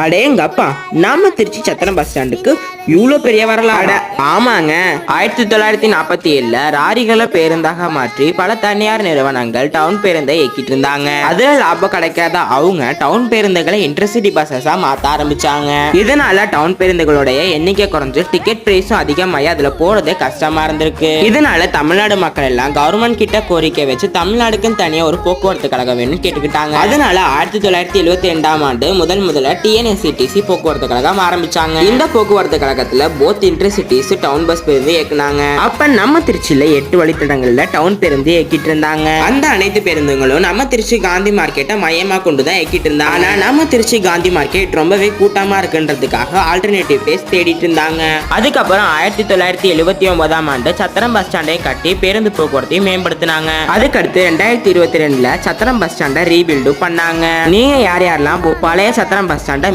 அடேங்கப்பா, நாம திருச்சி சத்திரம் பஸ் ஸ்டாண்டுக்கு இவ்வளோ பெரிய வரலாறு. ஆமாங்க, 1947ல லாரிகளை பேருந்தாக மாற்றி பல தனியார் நிறுவனங்கள் டவுன் பேருந்தை இயக்கிட்டு இருந்தாங்க. அதுல லாபம் கிடைக்காத அவங்க டவுன் பேருந்துகளை இன்டர்சிட்டி பஸ்ஸஸா மாத்த ஆரம்பிச்சாங்க. இதனால டவுன் பேருந்துகளுடைய எண்ணிக்கை குறைஞ்சு டிக்கெட் பிரைஸும் அதிகமாகி அதுல போறதே கஷ்டமா இருந்திருக்கு. இதனால தமிழ்நாடு மக்கள் எல்லாம் கவர்மெண்ட் கிட்ட கோரிக்கை வச்சு தமிழ்நாடுக்குன்னு தனியா ஒரு போக்குவரத்து கழகம் வேணும்னு கேட்டுக்கிட்டாங்க. அதனால 1972ஆம் ஆண்டு முதல்ல டிஎன்எஸ்சிடிசி போக்குவரத்து கழகம் ஆரம்பிச்சாங்க. இந்த போக்குவரத்து கழகத்துல போத் இன்டர்சிட்டிஸ் டவுன் பஸ் பேருந்து இயக்குனாங்க. அப்ப நம்ம திருச்சியில 8 வழித்தடங்கள்ல டவுன் பேருந்து இயக்கிட்டு இருந்தாங்க. அந்த அனைத்து பேருந்துகளும் நம்ம திருச்சி காந்தி மார்க்கெட்டை மையமா கொண்டுதான் இயக்கிட்டு இருந்தாங்க. ஆனா நம்ம திருச்சி காந்தி மார்க்கெட் ரொம்பவே கூட்டமா இருக்குன்றதுக்காக ஆல்டர்னேட்டிவ் பிளேஸ் தேடிட்டு இருந்தாங்க. அதுக்கப்புறம் 1979ஆம் ஆண்டு சத்திரம் பஸ் ஸ்டாண்டை கட்டி பேருந்து போக்குவரத்தையும் மேம்படுத்தினாங்க. அதுக்கடுத்து 2022ல சத்திரம் பஸ் ஸ்டாண்டை ரீபில்டு பண்ணாங்க. நீங்க யாரெல்லாம் பழைய சத்திரம் பஸ் ஸ்டாண்டை